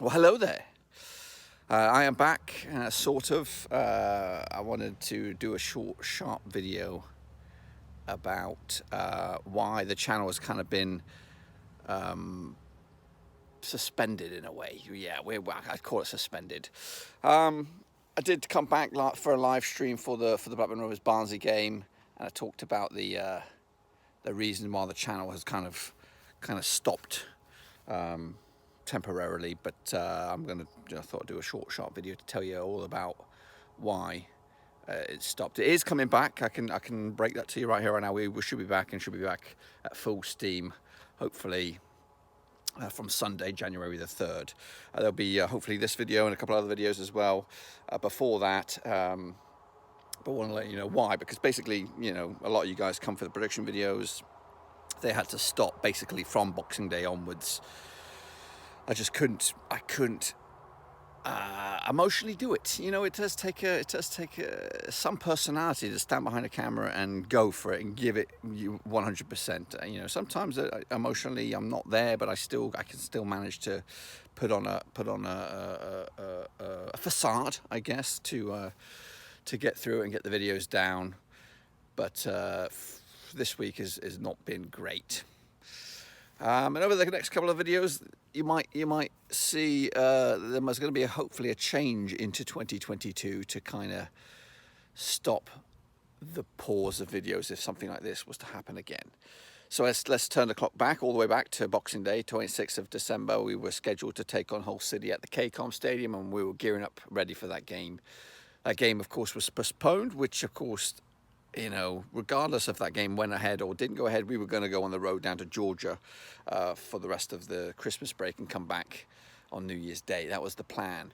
Well, hello there. I am back, sort of. I wanted to do a short, sharp video about why the channel has kind of been suspended in a way. Yeah, I'd call it suspended. Um, I did come back for a live stream for the Blackburn Roverseas Barnsley game, and I talked about the reason why the channel has kind of stopped temporarily. But I'm gonna I thought I'd do a short, sharp video to tell you all about why it stopped. It is coming back. I can break that to you right here right now. We should be back and should be back at full steam, hopefully. From Sunday, January the 3rd. There'll be hopefully this video and a couple other videos as well before that. But I want to let you know why, because basically, a lot of you guys come for the prediction videos. They had to stop basically from Boxing Day onwards. I couldn't emotionally do it. It does take some personality to stand behind a camera and go for it and give it you 100%. Sometimes emotionally I'm not there, but I can still manage to put on a facade, I guess, to get through it and get the videos down. But this week has not been great. And over the next couple of videos, you might see there's going to be hopefully a change into 2022 to kind of stop the pause of videos if something like this was to happen again. So let's turn the clock back all the way back to Boxing Day, 26th of December. We were scheduled to take on Hull City at the KCOM Stadium, and we were gearing up ready for that game. That game, of course, was postponed, which, of course, regardless if that game went ahead or didn't go ahead, we were going to go on the road down to Georgia for the rest of the Christmas break and come back on New Year's Day. That was the plan.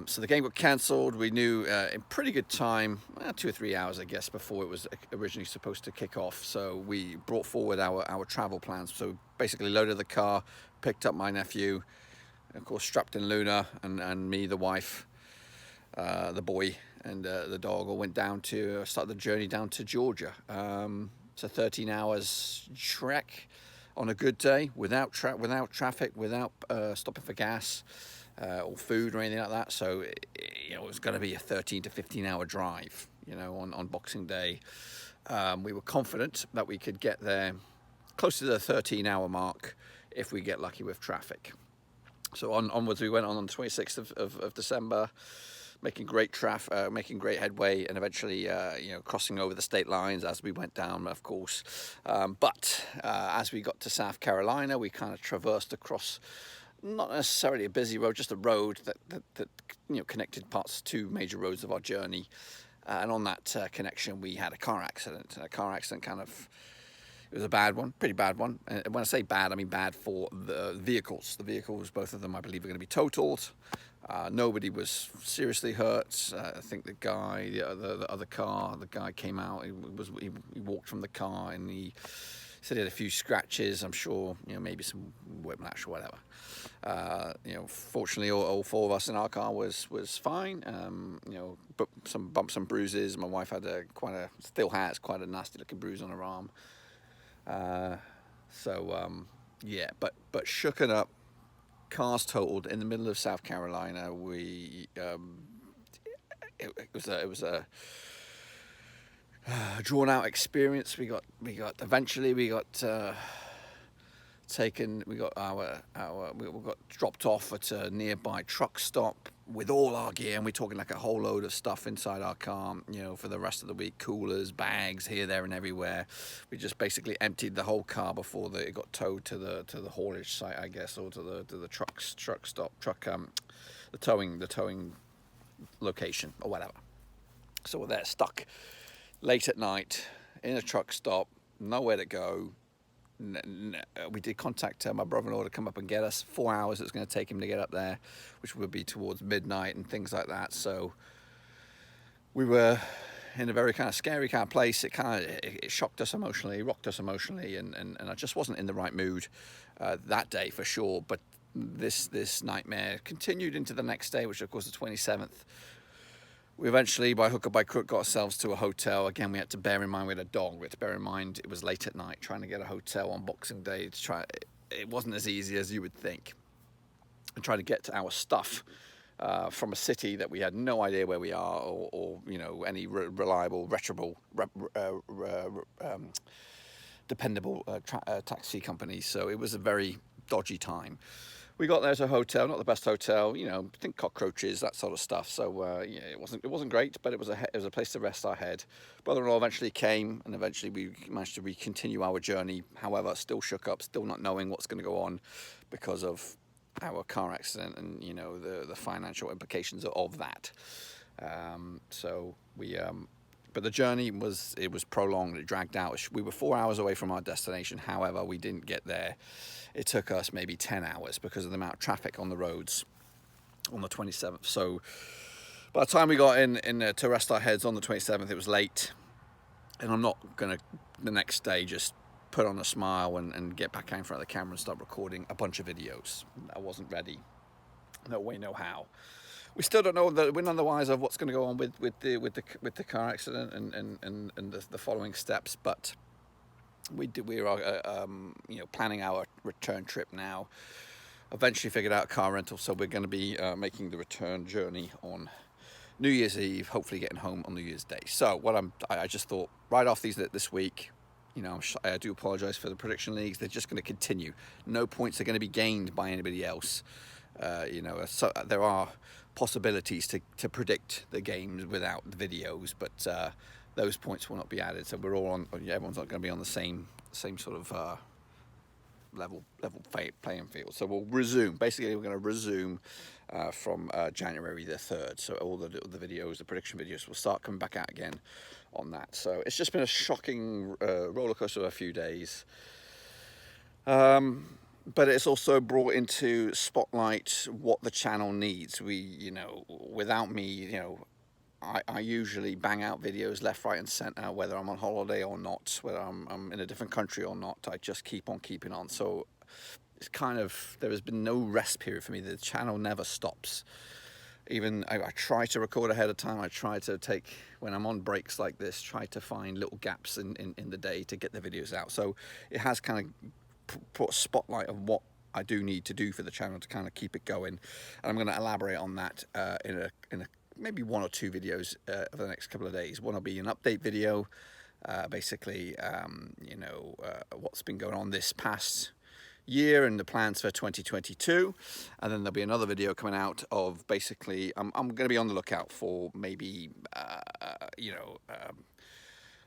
So the game got cancelled. We knew in pretty good time, 2 or 3 hours, I guess, before it was originally supposed to kick off. So we brought forward our travel plans. So basically loaded the car, picked up my nephew, of course strapped in Luna, and me, the wife, the boy, and the dog all went down to start the journey down to Georgia. It's a 13 hours trek on a good day, without traffic, without stopping for gas or food or anything like that. So it was going to be a 13 to 15 hour drive, on Boxing Day. We were confident that we could get there close to the 13-hour mark if we get lucky with traffic. So onwards we went on the 26th of December, making great headway, and eventually, crossing over the state lines as we went down, of course. But as we got to South Carolina, we kind of traversed across, not necessarily a busy road, just a road that connected two major roads of our journey. And on that connection, we had a car accident. It was a bad one, pretty bad one. And when I say bad, I mean bad for the vehicles. The vehicles, both of them, I believe, are going to be totaled. Nobody was seriously hurt. I think the other car, the guy came out. He walked from the car and he said he had a few scratches. I'm sure, maybe some whiplash or whatever. Fortunately, all four of us in our car was fine. But some bumps and bruises. My wife had still has quite a nasty looking bruise on her arm. But shooken up, cars totaled in the middle of South Carolina. It was a drawn out experience. We got dropped off at a nearby truck stop with all our gear, and we're talking like a whole load of stuff inside our car, for the rest of the week: coolers, bags, here, there, and everywhere. We just basically emptied the whole car before it got towed to the haulage site, I guess, or to the the towing location or whatever. So we're there, stuck late at night in a truck stop, nowhere to go. We did contact my brother-in-law to come up and get us. 4 hours it's going to take him to get up there, which would be towards midnight and things like that. So we were in a very kind of scary kind of place. It shocked us emotionally, rocked us emotionally, and I just wasn't in the right mood that day for sure. But this nightmare continued into the next day, which of course the 27th. We eventually, by hook or by crook, got ourselves to a hotel. Again, we had to bear in mind we had a dog. We had to bear in mind it was late at night. Trying to get a hotel on Boxing Day, it wasn't as easy as you would think. and try to get to our stuff from a city that we had no idea where we are, or you know, any reliable, dependable taxi companies. So it was a very dodgy time. We got there to a hotel, not the best hotel, you know, think cockroaches, that sort of stuff. So yeah, it wasn't great, but it was a place to rest our head. Brother-in-law eventually came, and eventually we managed to continue our journey. However, still shook up, still not knowing what's going to go on because of our car accident and, you know, the financial implications of that. So we. But the journey was prolonged. It dragged out. We were 4 hours away from our destination. However, we didn't get there. It took us maybe 10 hours because of the amount of traffic on the roads on the 27th. So by the time we got in to rest our heads on the 27th, it was late. And I'm not going to, the next day, just put on a smile and get back out in front of the camera and start recording a bunch of videos. I wasn't ready. No way, no how. We still don't know that we're none the wiser of what's going to go on with the car accident and the following steps, but we are you know, planning our return trip now. Eventually figured out car rental, so we're going to be making the return journey on New Year's Eve, hopefully getting home on New Year's Day. So I just thought right off this week, you know, I do apologise for the prediction leagues. They're just going to continue. No points are going to be gained by anybody else. You know, so there are possibilities to predict the games without the videos, but those points will not be added. So we're all on. Everyone's not going to be on the same sort of level playing field. So we'll resume. Basically, we're going to resume from January the 3rd. So all the videos, the prediction videos, will start coming back out again on that. So it's just been a shocking roller coaster of a few days. But it's also brought into spotlight what the channel needs. You know, without me, you know, I usually bang out videos left, right and centre, whether I'm on holiday or not, whether I'm in a different country or not. I just keep on keeping on. So it's kind of, there has been no rest period for me. The channel never stops. Even I try to record ahead of time. I try to take, when I'm on breaks like this, try to find little gaps in the day to get the videos out. So it has kind of put a spotlight of what I do need to do for the channel to kind of keep it going, and I'm going to elaborate on that in a maybe one or two videos over the next couple of days. One will be an update video, basically you know, what's been going on this past year and the plans for 2022, and then there'll be another video coming out of basically I'm going to be on the lookout for maybe you know,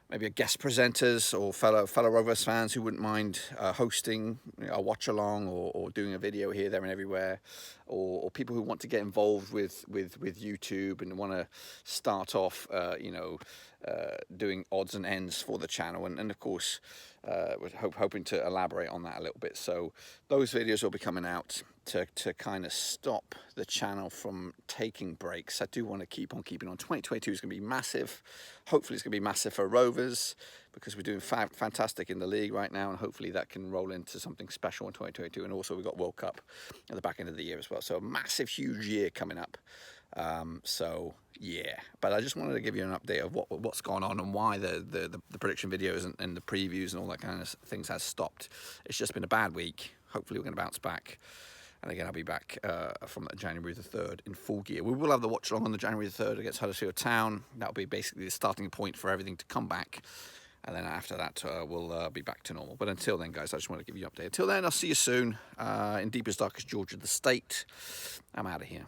maybe a guest presenters or fellow Rovers fans who wouldn't mind hosting a watch along or doing a video here, there and everywhere, or people who want to get involved with YouTube and want to start off you know, doing odds and ends for the channel, and of course we're hoping to elaborate on that a little bit. So those videos will be coming out to kind of stop the channel from taking breaks. I do want to keep on keeping on. 2022 is going to be massive. Hopefully it's going to be massive for Rovers because we're doing fantastic in the league right now, and hopefully that can roll into something special in 2022. And also we've got World Cup at the back end of the year as well. So a massive, huge year coming up. So yeah, but I just wanted to give you an update of what's gone on and why the prediction videos and the previews and all that kind of things has stopped. It's just been a bad week. Hopefully we're going to bounce back. And again, I'll be back from January the 3rd in full gear. We will have the watch along on the January the 3rd against Huddersfield Town. That'll be basically the starting point for everything to come back. And then after that, we'll be back to normal. But until then, guys, I just want to give you an update. Until then, I'll see you soon in deepest, darkest Georgia, the state. I'm out of here.